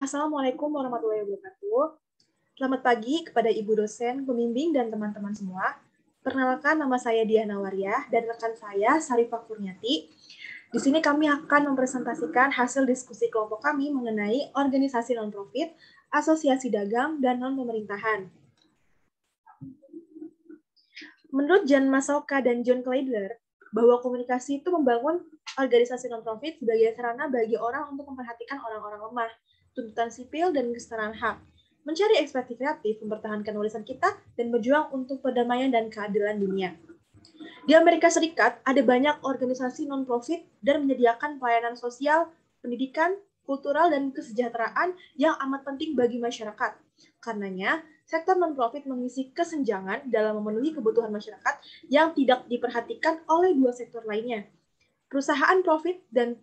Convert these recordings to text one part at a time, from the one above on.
Assalamualaikum warahmatullahi wabarakatuh. Selamat pagi kepada Ibu dosen, pembimbing, dan teman-teman semua. Perkenalkan, nama saya Diana Waryah dan rekan saya Sarifah Kurniati. Di sini kami akan mempresentasikan hasil diskusi kelompok kami mengenai organisasi non-profit, asosiasi dagang, dan non-pemerintahan. Menurut Jan Masoka dan John Kleidler, bahwa komunikasi itu membangun organisasi non-profit sebagai sarana bagi orang untuk memperhatikan orang-orang lemah, tuntutan sipil, dan kesetaraan hak, mencari ekspresi kreatif, mempertahankan warisan kita, dan berjuang untuk perdamaian dan keadilan dunia. Di Amerika Serikat, ada banyak organisasi non-profit dan menyediakan pelayanan sosial, pendidikan, kultural, dan kesejahteraan yang amat penting bagi masyarakat. Karenanya, sektor non-profit mengisi kesenjangan dalam memenuhi kebutuhan masyarakat yang tidak diperhatikan oleh dua sektor lainnya. Perusahaan profit dan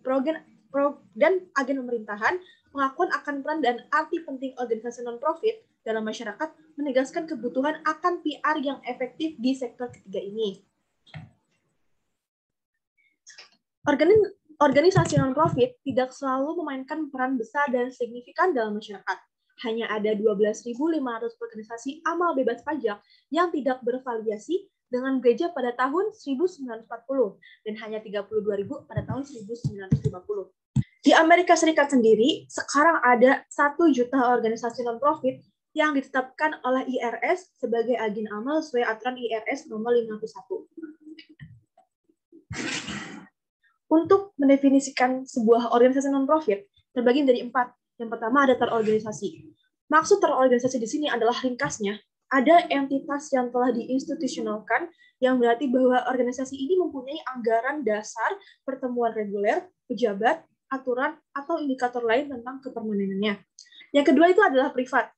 agen pemerintahan pengakuan akan peran dan arti penting organisasi non-profit dalam masyarakat menegaskan kebutuhan akan PR yang efektif di sektor ketiga ini. Organisasi non-profit tidak selalu memainkan peran besar dan signifikan dalam masyarakat. Hanya ada 12.500 organisasi amal bebas pajak yang tidak berafiliasi dengan gereja pada tahun 1940 dan hanya 32.000 pada tahun 1950. Di Amerika Serikat sendiri, sekarang ada 1 juta organisasi non-profit yang ditetapkan oleh IRS sebagai agen amal sesuai aturan IRS nomor 51. Untuk mendefinisikan sebuah organisasi non-profit, terbagi menjadi 4. Yang pertama ada terorganisasi. Maksud terorganisasi di sini adalah ringkasnya, ada entitas yang telah diinstitusionalkan, yang berarti bahwa organisasi ini mempunyai anggaran dasar, pertemuan reguler, pejabat, aturan, atau indikator lain tentang kepermanenannya. Yang kedua itu adalah privat.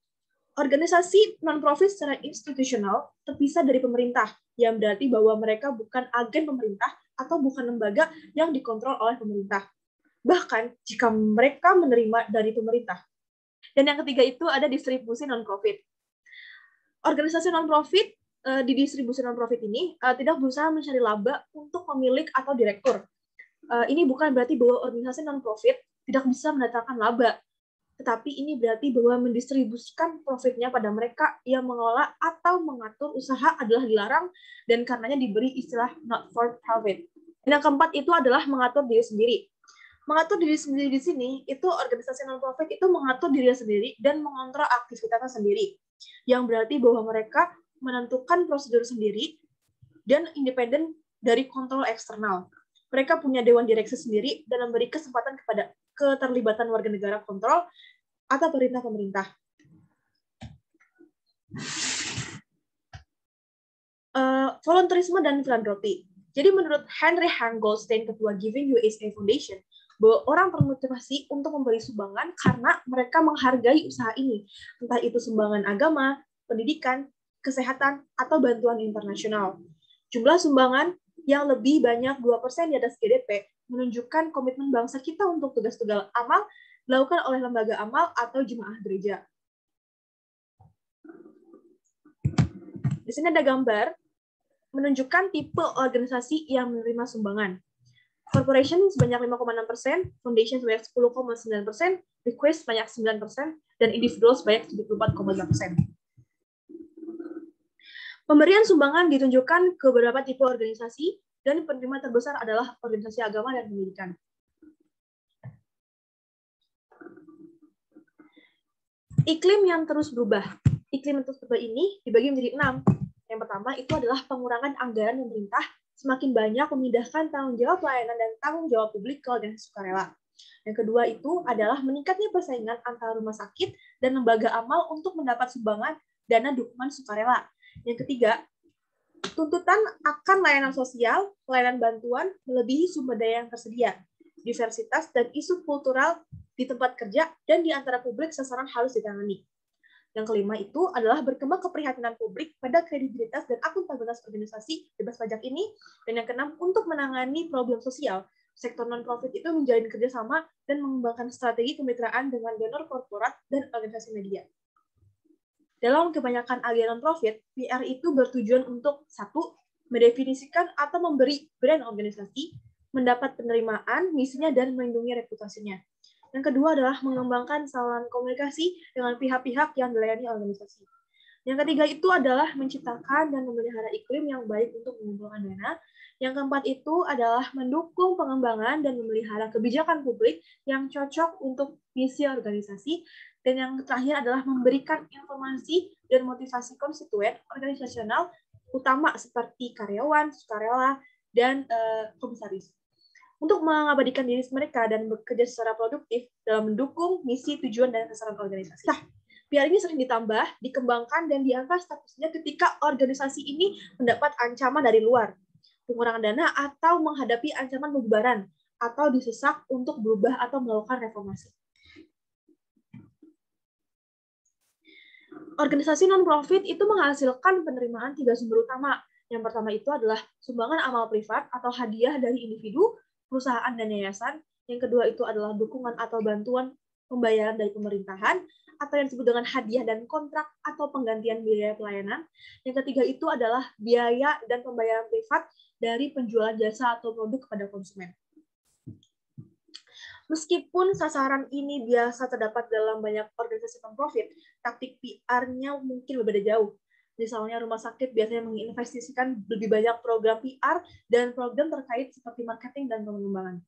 Organisasi non-profit secara institusional terpisah dari pemerintah, yang berarti bahwa mereka bukan agen pemerintah atau bukan lembaga yang dikontrol oleh pemerintah. Bahkan jika mereka menerima dari pemerintah. Dan yang ketiga itu ada distribusi non-profit. Organisasi non-profit di distribusi non-profit ini tidak berusaha mencari laba untuk pemilik atau direktur. Ini bukan berarti bahwa organisasi non-profit tidak bisa mendatangkan laba, tetapi ini berarti bahwa mendistribusikan profitnya pada mereka yang mengelola atau mengatur usaha adalah dilarang dan karenanya diberi istilah not for profit. Dan yang keempat itu adalah mengatur diri sendiri. Mengatur diri sendiri di sini itu organisasi non-profit itu mengatur diri sendiri dan mengontrol aktivitasnya sendiri, yang berarti bahwa mereka menentukan prosedur sendiri dan independen dari kontrol eksternal. Mereka punya dewan direksi sendiri dan memberi kesempatan kepada keterlibatan warga negara kontrol atau perintah pemerintah. Volunteerisme dan filantropi. Jadi menurut Henry Hang Goldstein, ketua Giving USA Foundation, bahwa orang termotivasi untuk memberi sumbangan karena mereka menghargai usaha ini, entah itu sumbangan agama, pendidikan, kesehatan, atau bantuan internasional. Jumlah sumbangan yang lebih banyak 2% di atas GDP menunjukkan komitmen bangsa kita untuk tugas-tugas amal dilakukan oleh lembaga amal atau jemaah gereja. Di sini ada gambar menunjukkan tipe organisasi yang menerima sumbangan. Corporation sebanyak 5,6%, foundation sebanyak 10,9%, request sebanyak 9%, dan individual sebanyak 74,2%. Pemberian sumbangan ditunjukkan ke beberapa tipe organisasi, dan penerima terbesar adalah organisasi agama dan pendidikan. Iklim yang terus berubah. Iklim yang terus berubah ini dibagi menjadi 6. Yang pertama itu adalah pengurangan anggaran pemerintah, semakin banyak memindahkan tanggung jawab pelayanan dan tanggung jawab publik ke organisasi sukarela. Yang kedua itu adalah meningkatnya persaingan antara rumah sakit dan lembaga amal untuk mendapat sumbangan dana dukungan sukarela. Yang ketiga, tuntutan akan layanan sosial, pelayanan bantuan melebihi sumber daya yang tersedia, diversitas dan isu kultural di tempat kerja dan di antara publik sasaran harus ditangani. Yang kelima itu adalah berkembang keprihatinan publik pada kredibilitas dan akuntabilitas organisasi bebas pajak ini. Dan yang keenam, untuk menangani problem sosial, sektor non-profit itu menjalin kerjasama dan mengembangkan strategi kemitraan dengan donor korporat dan organisasi media. Dalam kebanyakan agen non-profit, PR itu bertujuan untuk 1. Mendefinisikan atau memberi brand organisasi, mendapat penerimaan, misinya, dan melindungi reputasinya. Yang kedua adalah mengembangkan saluran komunikasi dengan pihak-pihak yang dilayani organisasi. Yang ketiga itu adalah menciptakan dan memelihara iklim yang baik untuk mengumpulkan dana. Yang keempat itu adalah mendukung pengembangan dan memelihara kebijakan publik yang cocok untuk misi organisasi. Dan yang terakhir adalah memberikan informasi dan motivasi konstituen organisasional utama seperti karyawan, sukarela, dan komisaris untuk mengabadikan diri mereka dan bekerja secara produktif dalam mendukung misi, tujuan, dan sasaran organisasi. Nah, PR ini sering ditambah, dikembangkan, dan diangkat statusnya ketika organisasi ini mendapat ancaman dari luar, pengurangan dana, atau menghadapi ancaman pembubaran, atau disesak untuk berubah atau melakukan reformasi. Organisasi non-profit itu menghasilkan penerimaan 3 sumber utama. Yang pertama itu adalah sumbangan amal privat atau hadiah dari individu, perusahaan, dan yayasan. Yang kedua itu adalah dukungan atau bantuan pembayaran dari pemerintahan, atau yang disebut dengan hadiah dan kontrak atau penggantian biaya pelayanan. Yang ketiga itu adalah biaya dan pembayaran privat dari penjualan jasa atau produk kepada konsumen. Meskipun sasaran ini biasa terdapat dalam banyak organisasi non-profit, taktik PR-nya mungkin berbeda jauh. Misalnya rumah sakit biasanya menginvestasikan lebih banyak program PR dan program terkait seperti marketing dan pengembangan.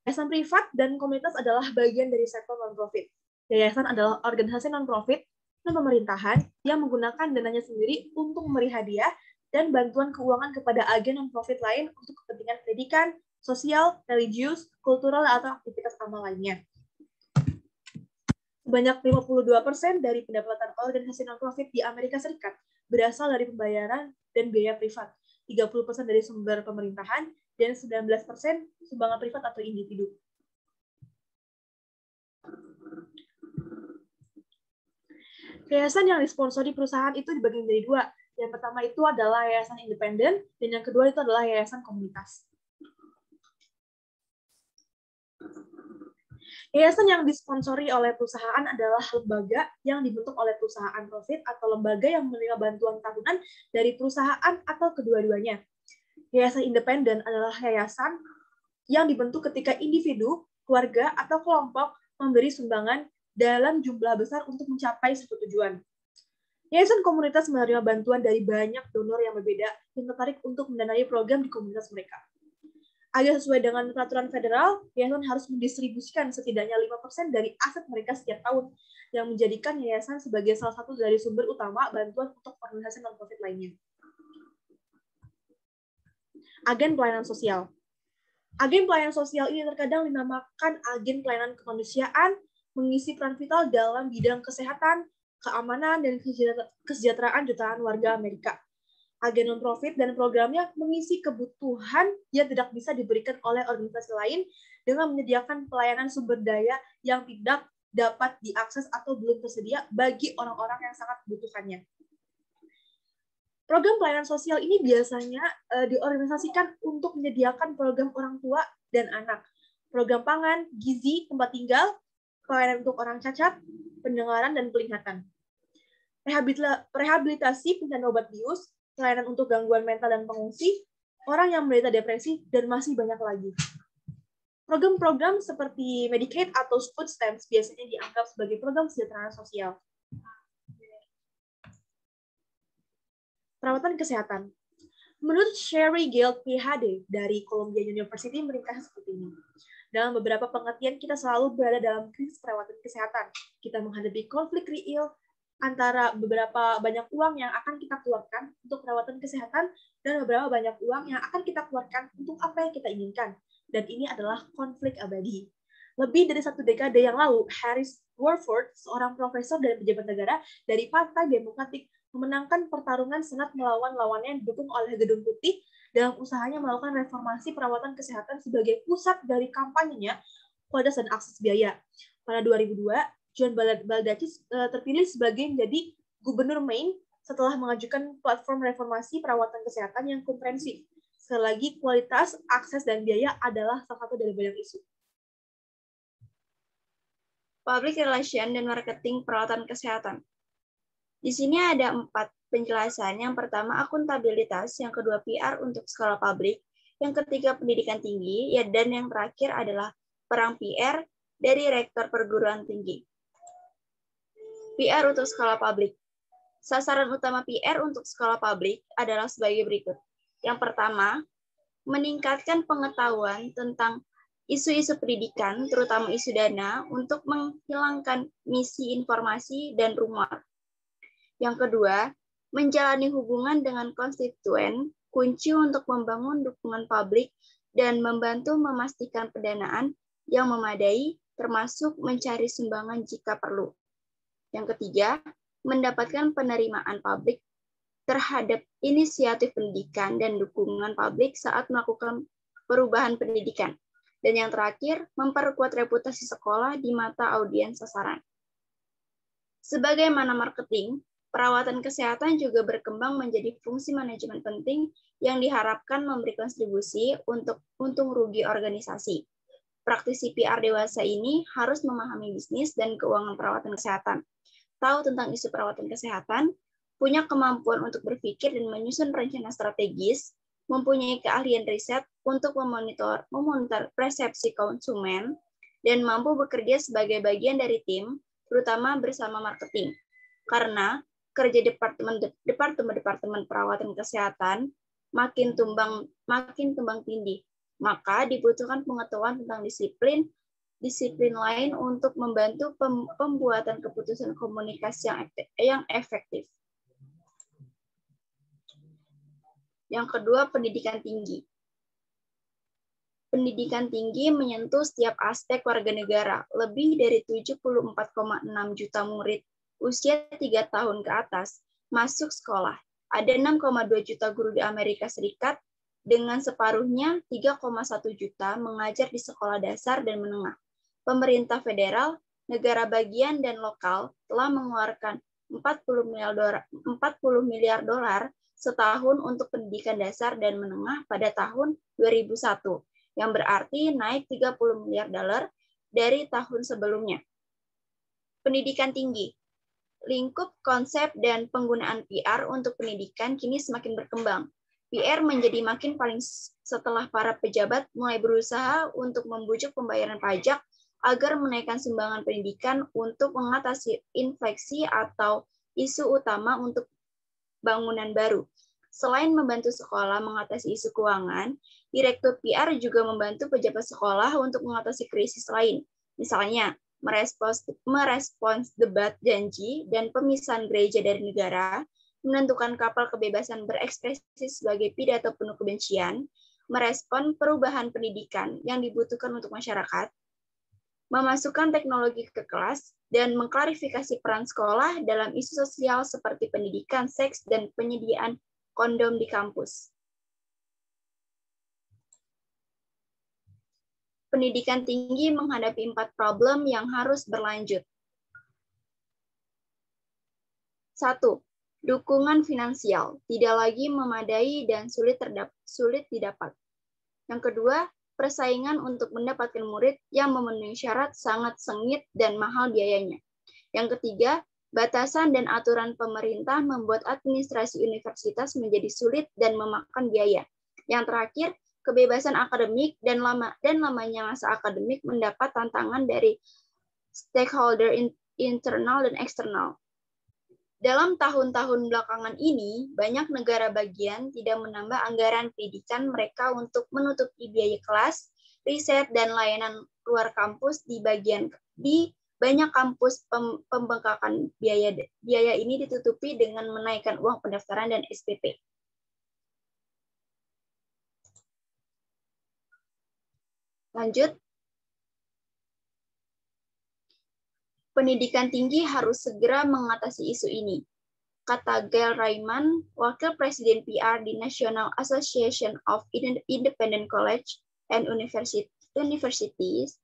Yayasan privat dan komunitas adalah bagian dari sektor non-profit. Yayasan adalah organisasi non-profit dan pemerintahan yang menggunakan dananya sendiri untuk memberi hadiah dan bantuan keuangan kepada agen non-profit lain untuk kepentingan pendidikan, sosial, religius, kultural, atau aktivitas amal lainnya. Sebanyak 52% dari pendapatan organisasi non-profit di Amerika Serikat berasal dari pembayaran dan biaya privat, 30% dari sumber pemerintahan, dan 19% sumbangan privat atau individu. Yayasan yang disponsori perusahaan itu dibagi menjadi dua. Yang pertama itu adalah yayasan independen, dan yang kedua itu adalah yayasan komunitas. Yayasan yang disponsori oleh perusahaan adalah lembaga yang dibentuk oleh perusahaan profit atau lembaga yang menerima bantuan tahunan dari perusahaan atau kedua-duanya. Yayasan independen adalah yayasan yang dibentuk ketika individu, keluarga, atau kelompok memberi sumbangan dalam jumlah besar untuk mencapai satu tujuan. Yayasan komunitas menerima bantuan dari banyak donor yang berbeda yang tertarik untuk mendanai program di komunitas mereka. Agar sesuai dengan peraturan federal, yayasan harus mendistribusikan setidaknya 5% dari aset mereka setiap tahun, yang menjadikan yayasan sebagai salah satu dari sumber utama bantuan untuk organisasi non-profit lainnya. Agen pelayanan sosial. Agen pelayanan sosial ini terkadang dinamakan agen pelayanan kemanusiaan, mengisi peran vital dalam bidang kesehatan, keamanan, dan kesejahteraan jutaan warga Amerika. Agen non-profit dan programnya mengisi kebutuhan yang tidak bisa diberikan oleh organisasi lain dengan menyediakan pelayanan sumber daya yang tidak dapat diakses atau belum tersedia bagi orang-orang yang sangat membutuhkannya. Program pelayanan sosial ini biasanya diorganisasikan untuk menyediakan program orang tua dan anak, program pangan, gizi, tempat tinggal, pelayanan untuk orang cacat, pendengaran, dan penglihatan, rehabilitasi penyandang obat bius, pelayanan untuk gangguan mental dan pengungsi, orang yang menderita depresi, dan masih banyak lagi. Program-program seperti Medicaid atau food stamps biasanya dianggap sebagai program kesejahteraan sosial. Perawatan kesehatan. Menurut Sherry Gale, PhD, dari Columbia University meringkas seperti ini. Dalam beberapa pengertian, kita selalu berada dalam krisis perawatan kesehatan. Kita menghadapi konflik real antara beberapa banyak uang yang akan kita keluarkan untuk perawatan kesehatan dan beberapa banyak uang yang akan kita keluarkan untuk apa yang kita inginkan. Dan ini adalah konflik abadi. Lebih dari 1 dekade yang lalu, Harris Warford, seorang profesor dan pejabat negara dari Partai Demokratik, memenangkan pertarungan Senat melawan lawannya yang didukung oleh Gedung Putih dalam usahanya melakukan reformasi perawatan kesehatan sebagai pusat dari kampanyenya kualitas dan akses biaya. Pada 2002, John Baldacci terpilih sebagai menjadi gubernur Maine setelah mengajukan platform reformasi perawatan kesehatan yang komprehensif. Sekali lagi, kualitas, akses, dan biaya adalah salah satu dari banyak isu. Public Relation dan Marketing Perawatan Kesehatan. Di sini ada 4 penjelasan. Yang pertama, akuntabilitas. Yang kedua, PR untuk skala publik. Yang ketiga, pendidikan tinggi. Dan yang terakhir adalah perang PR dari Rektor Perguruan Tinggi. PR untuk sekolah publik. Sasaran utama PR untuk sekolah publik adalah sebagai berikut. Yang pertama, meningkatkan pengetahuan tentang isu-isu pendidikan, terutama isu dana, untuk menghilangkan misi informasi dan rumor. Yang kedua, menjalani hubungan dengan konstituen, kunci untuk membangun dukungan publik dan membantu memastikan pendanaan yang memadai, termasuk mencari sumbangan jika perlu. Yang ketiga, mendapatkan penerimaan publik terhadap inisiatif pendidikan dan dukungan publik saat melakukan perubahan pendidikan. Dan yang terakhir, memperkuat reputasi sekolah di mata audiens sasaran. Sebagaimana marketing, perawatan kesehatan juga berkembang menjadi fungsi manajemen penting yang diharapkan memberi kontribusi untuk untung rugi organisasi. Praktisi PR dewasa ini harus memahami bisnis dan keuangan perawatan kesehatan, tahu tentang isu perawatan kesehatan, punya kemampuan untuk berpikir dan menyusun rencana strategis, mempunyai keahlian riset untuk memonitor persepsi konsumen, dan mampu bekerja sebagai bagian dari tim, terutama bersama marketing. Karena kerja departemen perawatan kesehatan makin tumbang tindih, maka dibutuhkan pengetahuan tentang disiplin lain untuk membantu pembuatan keputusan komunikasi yang efektif. Yang kedua, pendidikan tinggi. Pendidikan tinggi menyentuh setiap aspek warga negara. Lebih dari 74,6 juta murid usia 3 tahun ke atas masuk sekolah. Ada 6,2 juta guru di Amerika Serikat, dengan separuhnya 3,1 juta mengajar di sekolah dasar dan menengah. Pemerintah federal, negara bagian, dan lokal telah mengeluarkan 40 miliar dolar setahun untuk pendidikan dasar dan menengah pada tahun 2001, yang berarti naik 30 miliar dolar dari tahun sebelumnya. Pendidikan tinggi. Lingkup konsep dan penggunaan PR untuk pendidikan kini semakin berkembang. PR menjadi makin paling setelah para pejabat mulai berusaha untuk membujuk pembayaran pajak agar menaikkan sumbangan pendidikan untuk mengatasi inflasi atau isu utama untuk bangunan baru. Selain membantu sekolah mengatasi isu keuangan, Direktur PR juga membantu pejabat sekolah untuk mengatasi krisis lain. Misalnya, merespons debat janji dan pemisahan gereja dari negara, menentukan kapal kebebasan berekspresi sebagai pidato penuh kebencian, merespon perubahan pendidikan yang dibutuhkan untuk masyarakat, memasukkan teknologi ke kelas, dan mengklarifikasi peran sekolah dalam isu sosial seperti pendidikan seks dan penyediaan kondom di kampus. Pendidikan tinggi menghadapi 4 problem yang harus berlanjut. 1. Dukungan finansial tidak lagi memadai dan sulit didapat. Yang kedua, persaingan untuk mendapatkan murid yang memenuhi syarat sangat sengit dan mahal biayanya. Yang ketiga, batasan dan aturan pemerintah membuat administrasi universitas menjadi sulit dan memakan biaya. Yang terakhir, kebebasan akademik dan lamanya masa akademik mendapat tantangan dari stakeholder internal dan eksternal. Dalam tahun-tahun belakangan ini, banyak negara bagian tidak menambah anggaran pendidikan mereka untuk menutupi biaya kelas, riset, dan layanan luar kampus di banyak kampus. Pembengkakan biaya ini ditutupi dengan menaikkan uang pendaftaran dan SPP. Lanjut. Pendidikan tinggi harus segera mengatasi isu ini, kata Gail Rayman, Wakil Presiden PR di National Association of Independent College and Universities.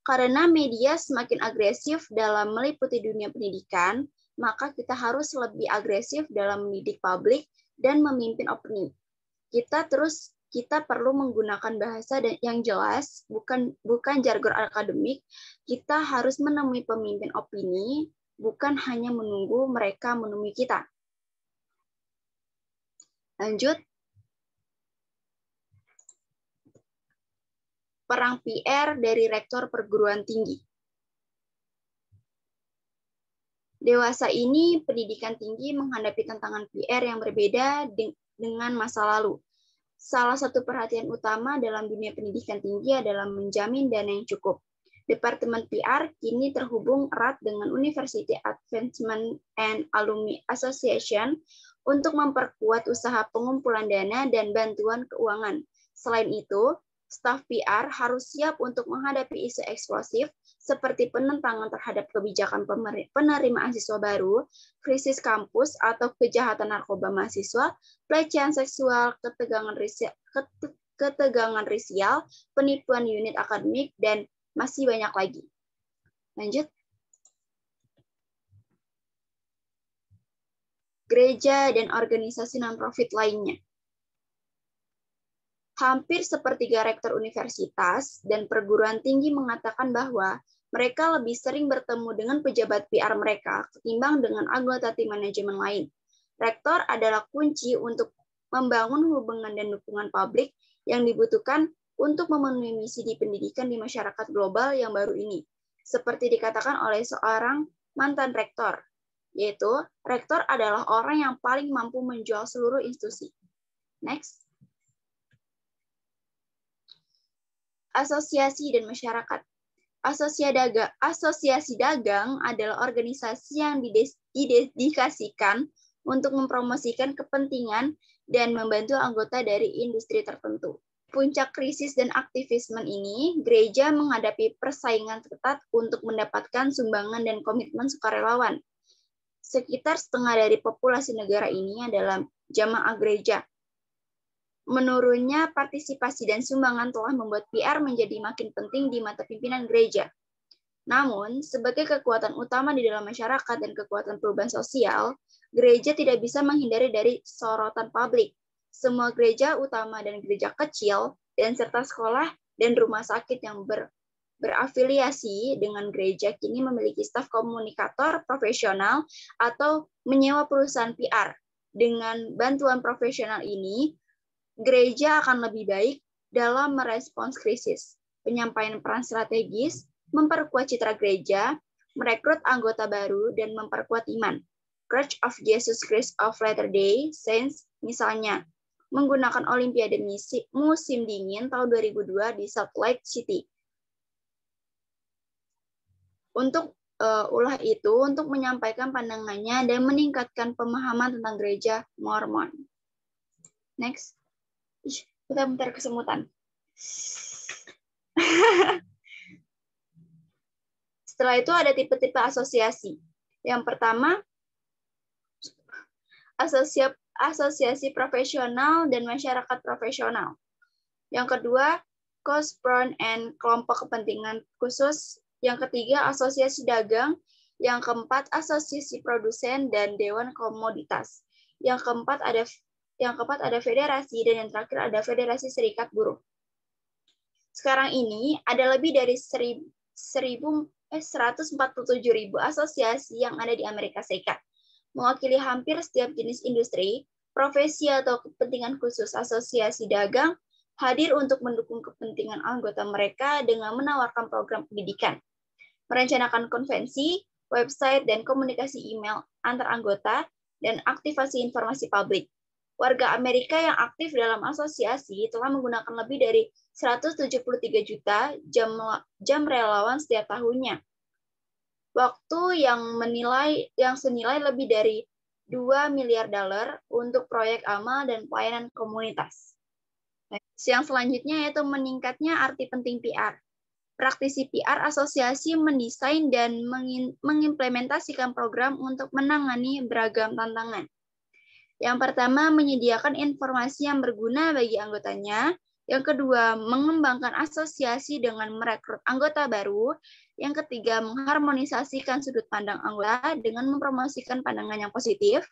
Karena media semakin agresif dalam meliputi dunia pendidikan, maka kita harus lebih agresif dalam mendidik publik dan memimpin opini. Kita perlu menggunakan bahasa yang jelas, bukan jargon akademik. Kita harus menemui pemimpin opini, bukan hanya menunggu mereka menemui kita. Lanjut. Perang PR dari rektor perguruan tinggi. Dewasa ini, pendidikan tinggi menghadapi tantangan PR yang berbeda dengan masa lalu. Salah satu perhatian utama dalam dunia pendidikan tinggi adalah menjamin dana yang cukup. Departemen PR kini terhubung erat dengan University Advancement and Alumni Association untuk memperkuat usaha pengumpulan dana dan bantuan keuangan. Selain itu, staf PR harus siap untuk menghadapi isu eksplosif seperti penentangan terhadap kebijakan penerimaan siswa baru, krisis kampus atau kejahatan narkoba mahasiswa, pelecehan seksual, ketegangan rasial, penipuan unit akademik, dan masih banyak lagi. Lanjut. Gereja dan organisasi non-profit lainnya. Hampir sepertiga rektor universitas dan perguruan tinggi mengatakan bahwa mereka lebih sering bertemu dengan pejabat PR mereka ketimbang dengan anggota tim manajemen lain. Rektor adalah kunci untuk membangun hubungan dan dukungan publik yang dibutuhkan untuk memenuhi misi di pendidikan di masyarakat global yang baru ini. Seperti dikatakan oleh seorang mantan rektor, yaitu rektor adalah orang yang paling mampu menjual seluruh institusi. Next. Asosiasi dan masyarakat. Asosiasi dagang adalah organisasi yang didedikasikan untuk mempromosikan kepentingan dan membantu anggota dari industri tertentu. Puncak krisis dan aktivisme ini, gereja menghadapi persaingan ketat untuk mendapatkan sumbangan dan komitmen sukarelawan. Sekitar setengah dari populasi negara ini adalah jamaah gereja. Menurunnya partisipasi dan sumbangan telah membuat PR menjadi makin penting di mata pimpinan gereja. Namun, sebagai kekuatan utama di dalam masyarakat dan kekuatan perubahan sosial, gereja tidak bisa menghindari dari sorotan publik. Semua gereja utama dan gereja kecil, dan serta sekolah dan rumah sakit yang berafiliasi dengan gereja kini memiliki staf komunikator profesional atau menyewa perusahaan PR. Dengan bantuan profesional ini, gereja akan lebih baik dalam merespons krisis, penyampaian peran strategis, memperkuat citra gereja, merekrut anggota baru, dan memperkuat iman. Church of Jesus Christ of Latter-day Saints, misalnya, menggunakan Olimpiade musim dingin tahun 2002 di Salt Lake City. Untuk untuk menyampaikan pandangannya dan meningkatkan pemahaman tentang gereja Mormon. Next. Bentar kesemutan. Setelah itu ada tipe-tipe asosiasi. Yang pertama, asosiasi profesional dan masyarakat profesional. Yang kedua, Cosbron and kelompok kepentingan khusus. Yang ketiga, asosiasi dagang. Yang keempat, asosiasi produsen dan dewan komoditas. Yang keempat ada federasi, dan yang terakhir ada federasi serikat buruh. Sekarang ini ada lebih dari 147.000 asosiasi yang ada di Amerika Serikat, mewakili hampir setiap jenis industri, profesi atau kepentingan khusus. Asosiasi dagang hadir untuk mendukung kepentingan anggota mereka dengan menawarkan program pendidikan, merencanakan konvensi, website, dan komunikasi email antar anggota, dan aktivasi informasi publik. Warga Amerika yang aktif dalam asosiasi telah menggunakan lebih dari 173 juta jam relawan setiap tahunnya. Waktu yang senilai lebih dari $2 miliar untuk proyek amal dan pelayanan komunitas. Yang selanjutnya yaitu meningkatnya arti penting PR. Praktisi PR asosiasi mendesain dan mengimplementasikan program untuk menangani beragam tantangan. Yang pertama, menyediakan informasi yang berguna bagi anggotanya. Yang kedua, mengembangkan asosiasi dengan merekrut anggota baru. Yang ketiga, mengharmonisasikan sudut pandang anggota dengan mempromosikan pandangan yang positif.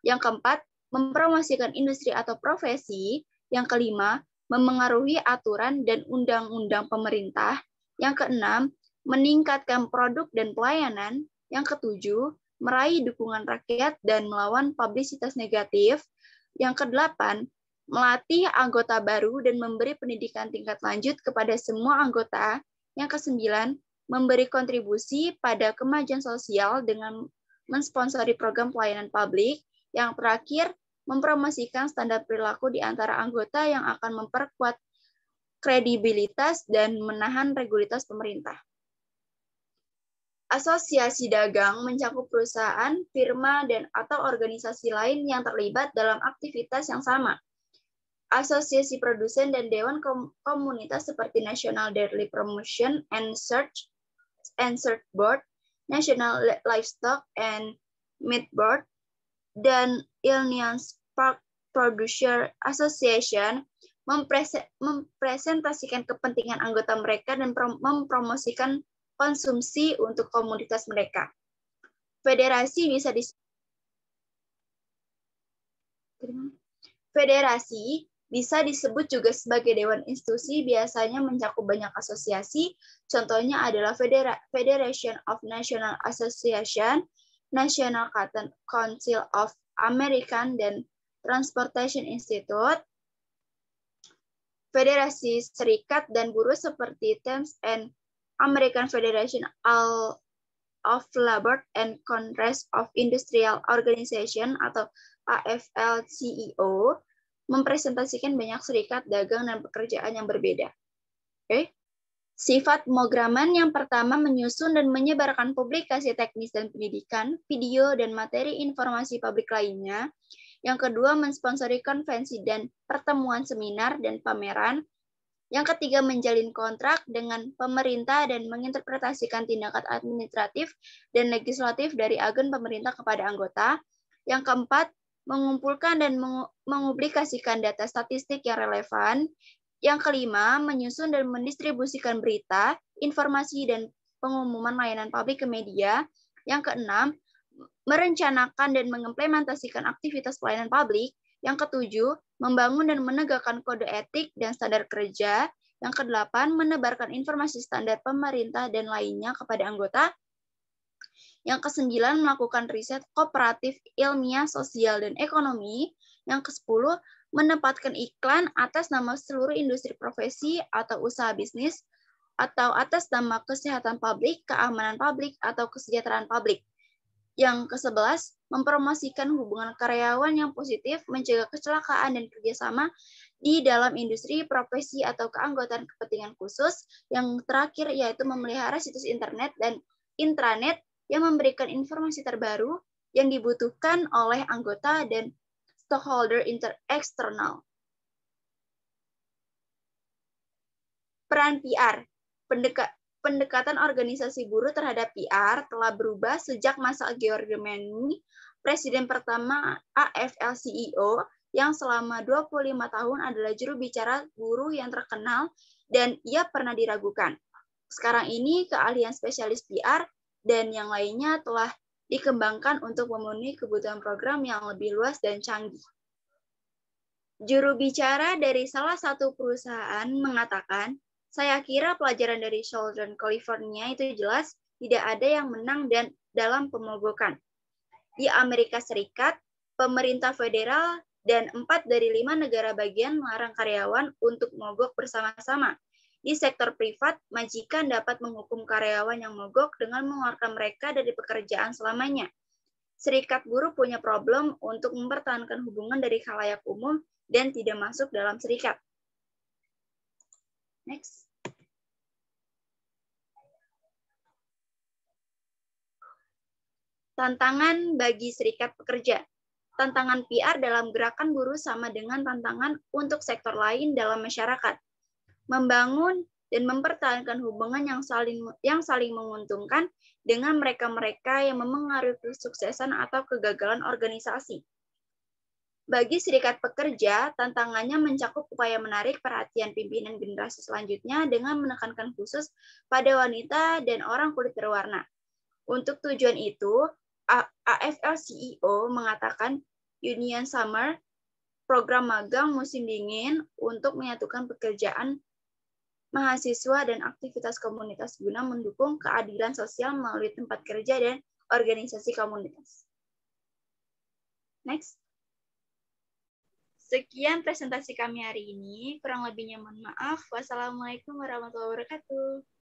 Yang keempat, mempromosikan industri atau profesi. Yang kelima, memengaruhi aturan dan undang-undang pemerintah. Yang keenam, meningkatkan produk dan pelayanan. Yang ketujuh, meraih dukungan rakyat dan melawan publisitas negatif. Yang kedelapan, melatih anggota baru dan memberi pendidikan tingkat lanjut kepada semua anggota. Yang ke-9, memberi kontribusi pada kemajuan sosial dengan mensponsori program pelayanan publik. Yang terakhir, mempromosikan standar perilaku di antara anggota yang akan memperkuat kredibilitas dan menahan regularitas pemerintah. Asosiasi dagang mencakup perusahaan, firma, dan atau organisasi lain yang terlibat dalam aktivitas yang sama. Asosiasi produsen dan dewan komunitas seperti National Dairy Promotion and Search Board, National Livestock and Meat Board, dan Illinois Pork Producer Association mempresentasikan kepentingan anggota mereka dan mempromosikan konsumsi untuk komunitas mereka. Federasi bisa disebut juga sebagai dewan institusi, biasanya mencakup banyak asosiasi. Contohnya adalah Federation of National Association, National Cotton Council of American dan Transportation Institute, Federasi Serikat dan Buruh seperti Teams and American Federation of Labor and Congress of Industrial Organization atau AFL-CIO mempresentasikan banyak serikat dagang dan pekerjaan yang berbeda. Oke. Sifat pemrograman yang pertama menyusun dan menyebarkan publikasi teknis dan pendidikan, video dan materi informasi publik lainnya. Yang kedua, mensponsori konvensi dan pertemuan seminar dan pameran. Yang ketiga, menjalin kontrak dengan pemerintah dan menginterpretasikan tindakan administratif dan legislatif dari agen pemerintah kepada anggota. Yang keempat, mengumpulkan dan mempublikasikan data statistik yang relevan. Yang kelima, menyusun dan mendistribusikan berita, informasi, dan pengumuman layanan publik ke media. Yang keenam, merencanakan dan mengimplementasikan aktivitas pelayanan publik. Yang ketujuh, membangun dan menegakkan kode etik dan standar kerja. Yang kedelapan, menebarkan informasi standar pemerintah dan lainnya kepada anggota. Yang kesembilan, melakukan riset kooperatif, ilmiah, sosial, dan ekonomi. Yang kesepuluh, menempatkan iklan atas nama seluruh industri profesi atau usaha bisnis, atau atas nama kesehatan publik, keamanan publik, atau kesejahteraan publik. Yang ke-11, mempromosikan hubungan karyawan yang positif, mencegah kecelakaan dan kerjasama di dalam industri, profesi, atau keanggotaan kepentingan khusus. Yang terakhir yaitu memelihara situs internet dan intranet yang memberikan informasi terbaru yang dibutuhkan oleh anggota dan stakeholder eksternal. Peran PR, pendekatan organisasi buruh terhadap PR telah berubah sejak masa George Manning, presiden pertama AFL-CIO, yang selama 25 tahun adalah juru bicara buruh yang terkenal dan ia pernah diragukan. Sekarang ini keahlian spesialis PR dan yang lainnya telah dikembangkan untuk memenuhi kebutuhan program yang lebih luas dan canggih. Juru bicara dari salah satu perusahaan mengatakan, "Saya kira pelajaran dari Southern California itu jelas tidak ada yang menang dan dalam pemogokan. Di Amerika Serikat, pemerintah federal dan 4 dari 5 negara bagian melarang karyawan untuk mogok bersama-sama. Di sektor privat, majikan dapat menghukum karyawan yang mogok dengan mengeluarkan mereka dari pekerjaan selamanya. Serikat buruh punya problem untuk mempertahankan hubungan dari khalayak umum dan tidak masuk dalam serikat." Next. Tantangan bagi serikat pekerja. Tantangan PR dalam gerakan buruh sama dengan tantangan untuk sektor lain dalam masyarakat. Membangun dan mempertahankan hubungan yang saling menguntungkan dengan mereka-mereka yang memengaruhi kesuksesan atau kegagalan organisasi. Bagi serikat pekerja, tantangannya mencakup upaya menarik perhatian pimpinan generasi selanjutnya dengan menekankan khusus pada wanita dan orang kulit berwarna. Untuk tujuan itu, AFL-CIO mengatakan Union Summer, program magang musim dingin untuk menyatukan pekerjaan mahasiswa dan aktivitas komunitas guna mendukung keadilan sosial melalui tempat kerja dan organisasi komunitas. Next. Sekian presentasi kami hari ini. Kurang lebihnya mohon maaf. Wassalamualaikum warahmatullahi wabarakatuh.